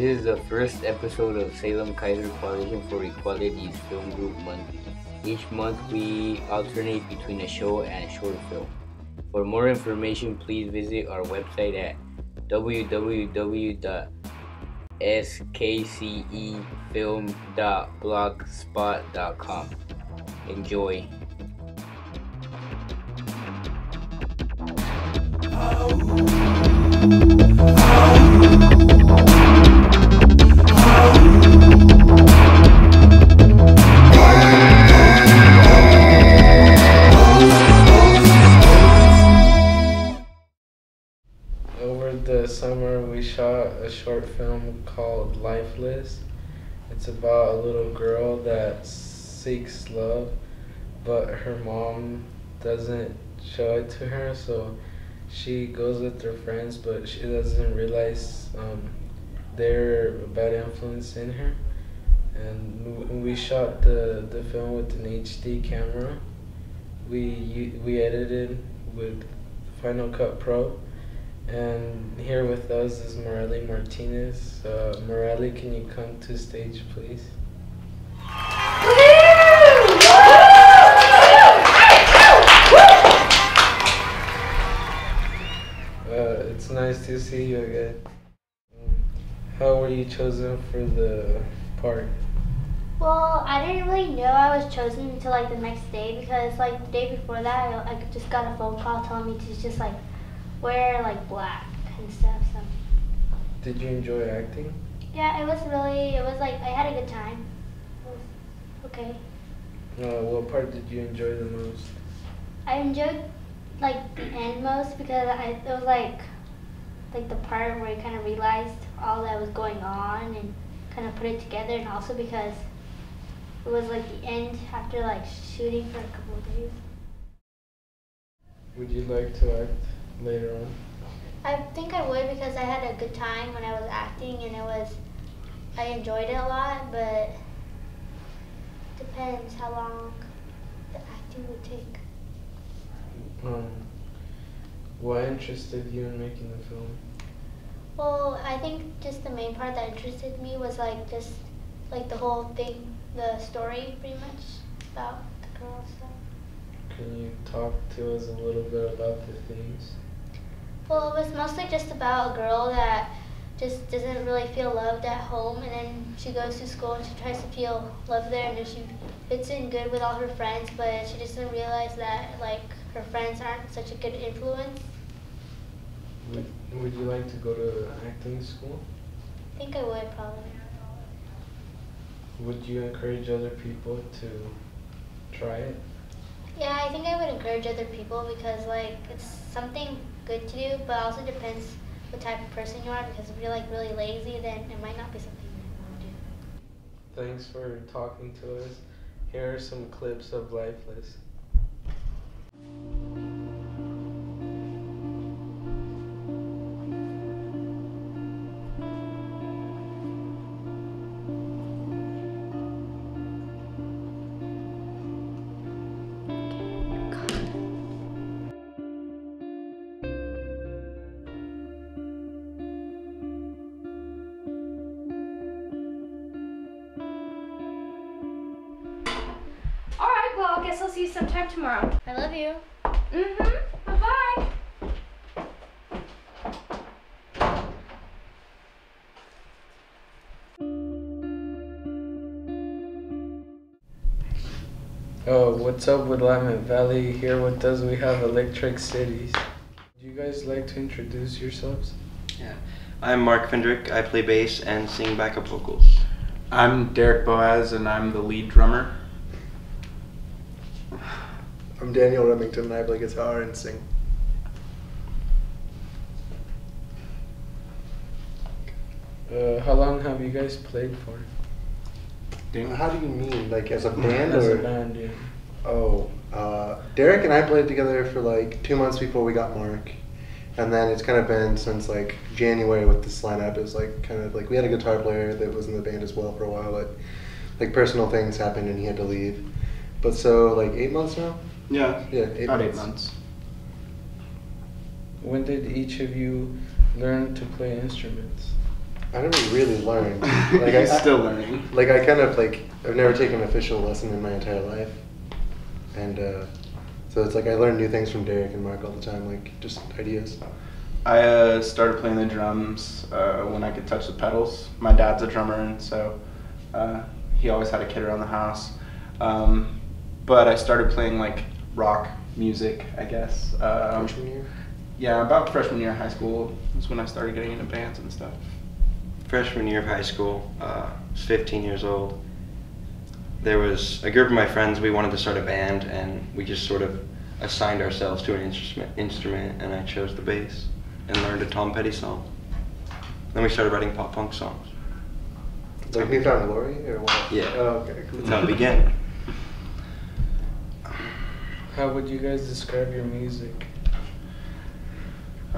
This is the first episode of Salem-Keizer Coalition for Equality's Film Group Month. Each month we alternate between a show and a short film. For more information, please visit our website at www.skcefilm.blogspot.com. Enjoy. Over the summer, we shot a short film called Lifeless. It's about a little girl that seeks love, but her mom doesn't show it to her, so she goes with her friends, but she doesn't realize they're a bad influence in her. And we shot the film with an HD camera. We edited with Final Cut Pro. And here with us is Mireille Martinez. Mireille, can you come to stage, please? It's nice to see you again. How were you chosen for the part? Well, I didn't really know I was chosen until like the next day, because like the day before that I just got a phone call telling me to just like wear like black and stuff. So Did you enjoy acting? yeah, it was like I had a good time. It was okay. What part did you enjoy the most? I enjoyed like the end most, because it was like the part where I kind of realized all that was going on and kind of put it together, and also because it was like the end after like shooting for a couple of days. Would you like to act later on? I think I would, because I had a good time when I was acting, and I enjoyed it a lot, but depends how long the acting would take. What interested you in making the film? Well, I think just the main part that interested me was like just like the whole thing, the story pretty much about the girl stuff. Can you talk to us a little bit about the themes? Well, it was mostly just about a girl that just doesn't really feel loved at home, and then she goes to school and she tries to feel love there, and then she fits in good with all her friends, but she doesn't realize that like her friends aren't such a good influence. Would you like to go to acting school? I think I would probably. Would you encourage other people to try it? Yeah, I think I would encourage other people, because like it's something good to do, but also depends what type of person you are, because if you're like really lazy, then it might not be something you want to do. Thanks for talking to us. Here are some clips of Lifeless. Alright, well, I guess I'll see you sometime tomorrow. I love you. Bye-bye. Oh, what's up with Willamette Valley? Here with us we have Electric Cities. Would you guys like to introduce yourselves? Yeah, I'm Mark Fendrick. I play bass and sing backup vocals. I'm Derek Boaz and I'm the lead drummer. I'm Daniel Remington and I play guitar and sing. How long have you guys played for? How do you mean? Like as a band As or? a band, yeah. Oh, Derek and I played together for like 2 months before we got Mark. And then it's kind of been since like January with this lineup. It's like kind of like we had a guitar player that was in the band as well for a while, but like personal things happened and he had to leave. But so like 8 months now? Yeah, Yeah, about 8 months. When did each of you learn to play instruments? I never really learned. Like He's still learning. Like I kind of like I've never taken an official lesson in my entire life, and so it's like I learn new things from Derek and Mark all the time, like just ideas. I started playing the drums when I could touch the pedals. My dad's a drummer, and so he always had a kit around the house. But I started playing like rock music, I guess. Freshman year? Yeah, about freshman year of high school was when I started getting into bands and stuff. Freshman year of high school, I was 15 years old. There was a group of my friends, we wanted to start a band, and we just sort of assigned ourselves to an instrument, and I chose the bass and learned a Tom Petty song. Then we started writing pop punk songs. Like New Found Glory or what? Yeah. Oh, okay, cool. That's how it began. How would you guys describe your music?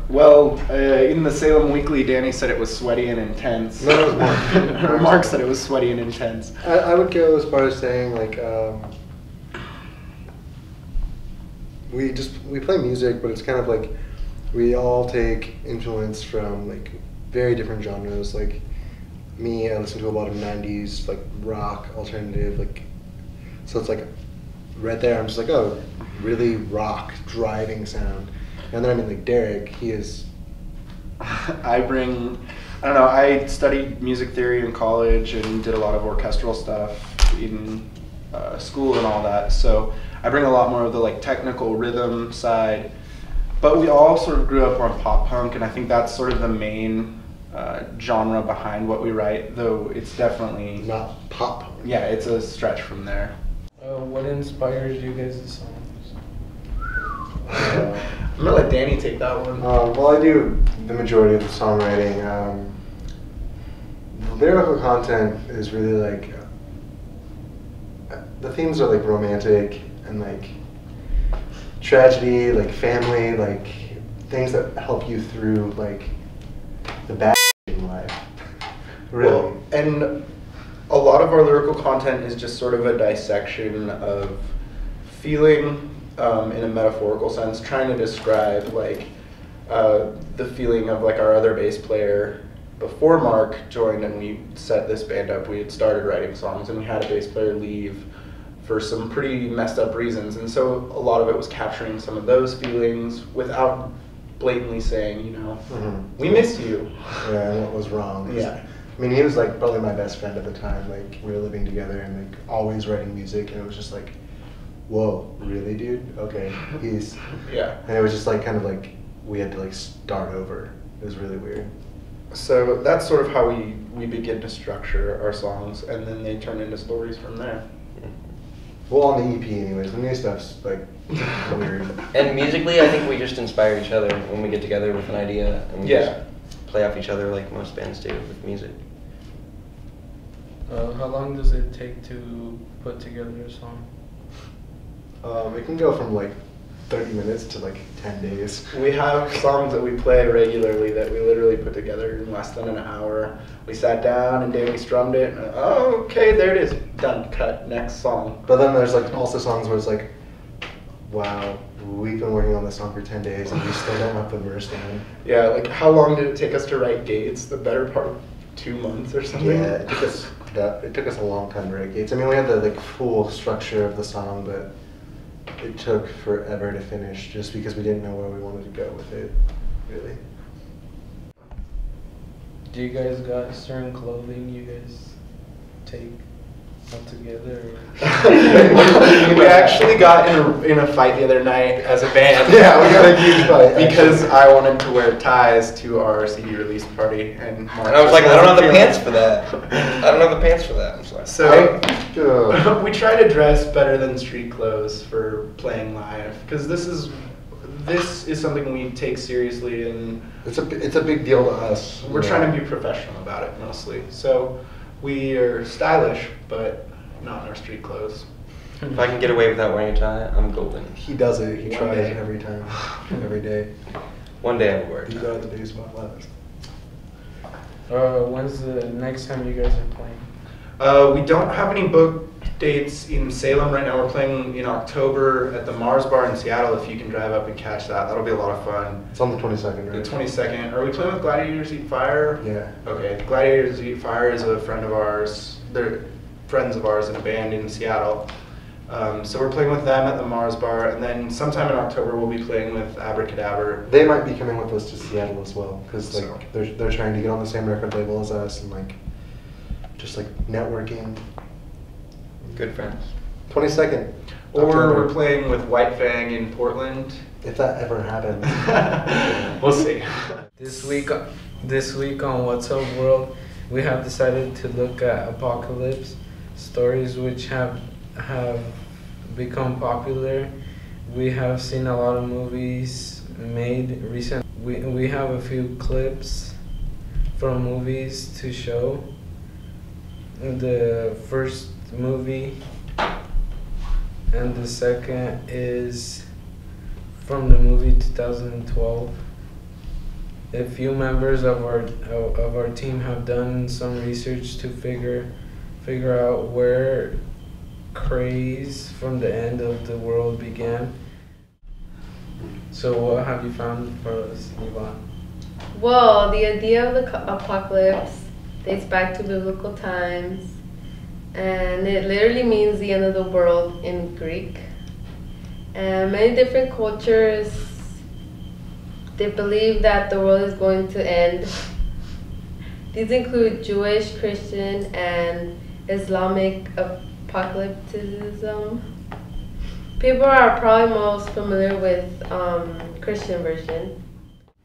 Well, in the Salem Weekly, Danny said it was sweaty and intense. No, it was Mark. Or Mark said it was sweaty and intense. I would go as far as saying like we play music, but it's kind of like we all take influence from like very different genres. Like me, I listen to a lot of '90s like rock, alternative, like so it's like right there. I'm just like, oh, really rock driving sound. And then I mean like Derek, he is. I don't know, I studied music theory in college and did a lot of orchestral stuff in school and all that. So I bring a lot more of the like technical rhythm side. But we all sort of grew up on pop punk, and I think that's sort of the main genre behind what we write, though it's definitely Not pop punk. Yeah, it's a stretch from there. What inspires you guys' songs? I'm gonna let Danny take that one. Well, I do the majority of the songwriting. The lyrical content is really like the themes are like romantic and like tragedy, like family, like things that help you through like the bad in life. Really. Well, and a lot of our lyrical content is just sort of a dissection of feeling in a metaphorical sense, trying to describe like the feeling of like our other bass player. Before Mark joined and we set this band up, we had started writing songs and we had a bass player leave for some pretty messed up reasons, and so a lot of it was capturing some of those feelings without blatantly saying, you know, we miss you. Yeah, and what was wrong. Yeah. I mean, he was like probably my best friend at the time. Like we were living together and like always writing music, and it was just like, whoa, really, dude? Okay, peace. Yeah. And it was just like kind of like we had to like start over. It was really weird. So that's sort of how we begin to structure our songs, and then they turn into stories from there. Well, on the EP anyways, the new stuff's like weird. And musically, I think we just inspire each other when we get together with an idea, and we just play off each other like most bands do with music. How long does it take to put together a song? It can go from like 30 minutes to like 10 days. We have songs that we play regularly that we literally put together in less than an hour. We sat down and Danny strummed it, and oh, okay, there it is, done, cut, next song. But then there's like also songs where it's like, wow, we've been working on this song for 10 days and we still don't have the verse down. Yeah, like how long did it take us to write Gates? The better part of 2 months or something? Yeah, it took us a long time to write Gates. I mean, we had the like full structure of the song, but it took forever to finish just because we didn't know where we wanted to go with it, really. Do you guys got certain clothing you guys take all together? We actually got in a fight the other night as a band. Yeah, we got a huge fight. Because I wanted to wear ties to our CD release party, and I was like, I don't have the pants for that. I don't have the pants for that. I'm sorry. So we try to dress better than street clothes for playing live, because this is something we take seriously, and it's a big deal to us. we're trying to be professional about it mostly. So we are stylish, but not in our street clothes. If I can get away without wearing a tie, I'm golden. He does it. He One tries day. every time, every day. One day I will wear a These tie. are the days about last. When's the next time you guys are playing? We don't have any booked dates in Salem right now. We're playing in October at the Mars Bar in Seattle. If you can drive up and catch that, that'll be a lot of fun. It's on the 22nd, right? The 22nd. Are we playing with Gladiators Eat Fire? Yeah. Okay. Gladiators Eat Fire is a friend of ours. They're friends of ours in a band in Seattle. So we're playing with them at the Mars Bar, and then sometime in October we'll be playing with Abracadaver. They might be coming with us to Seattle as well, because like So. they're trying to get on the same record label as us and like just like networking. Good friends. 22nd. Or October. we're playing with White Fang in Portland. If that ever happens. We'll see. This week on What's Up World, we have decided to look at apocalypse stories which have become popular. We have seen a lot of movies made recently. We have a few clips from movies to show. The first movie and the second is from the movie 2012. A few members of our team have done some research to figure out where craze from the end of the world began. So what have you found for us, Yvonne? Well, the idea of the apocalypse dates back to biblical times, and it literally means the end of the world in Greek. And many different cultures, they believe that the world is going to end. These include Jewish, Christian, and Islamic apocalypticism. People are probably most familiar with Christian version.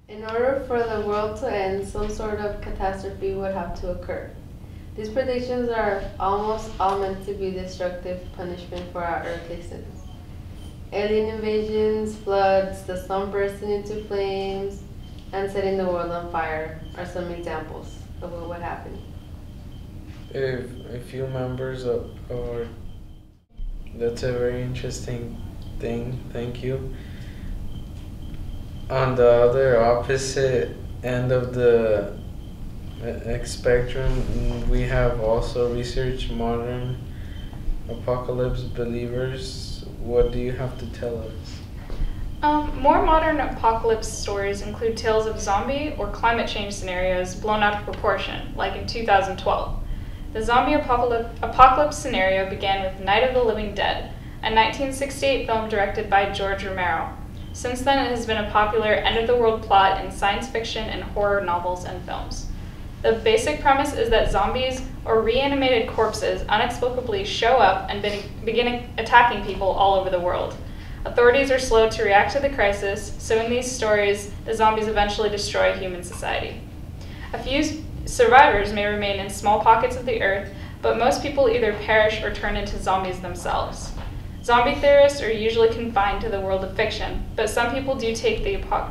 In order for the world to end, some sort of catastrophe would have to occur. These predictions are almost all meant to be destructive punishment for our earthly sins. Alien invasions, floods, the sun bursting into flames, and setting the world on fire are some examples of what would happen. If a few members of our... That's a very interesting thing, thank you. On the other opposite end of the spectrum, we have also researched modern apocalypse believers. What do you have to tell us? More modern apocalypse stories include tales of zombie or climate change scenarios blown out of proportion, like in 2012. The zombie apocalypse scenario began with Night of the Living Dead, a 1968 film directed by George Romero. Since then, it has been a popular end-of-the-world plot in science fiction and horror novels and films. The basic premise is that zombies or reanimated corpses inexplicably show up and begin attacking people all over the world. Authorities are slow to react to the crisis, so in these stories, the zombies eventually destroy human society. A few survivors may remain in small pockets of the earth, but most people either perish or turn into zombies themselves. Zombie theorists are usually confined to the world of fiction, but some people do take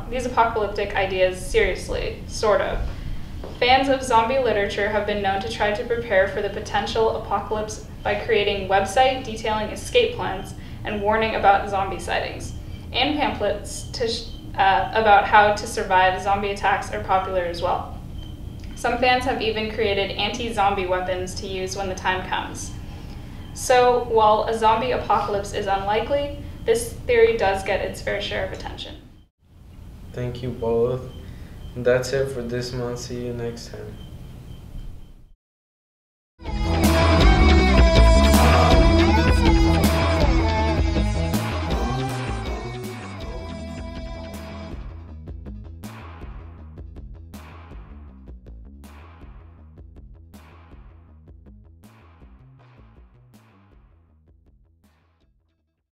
these apocalyptic ideas seriously, sort of. Fans of zombie literature have been known to try to prepare for the potential apocalypse by creating websites detailing escape plans and warning about zombie sightings, and pamphlets about how to survive zombie attacks are popular as well. Some fans have even created anti-zombie weapons to use when the time comes. So, while a zombie apocalypse is unlikely, this theory does get its fair share of attention. Thank you both. That's it for this month. See you next time.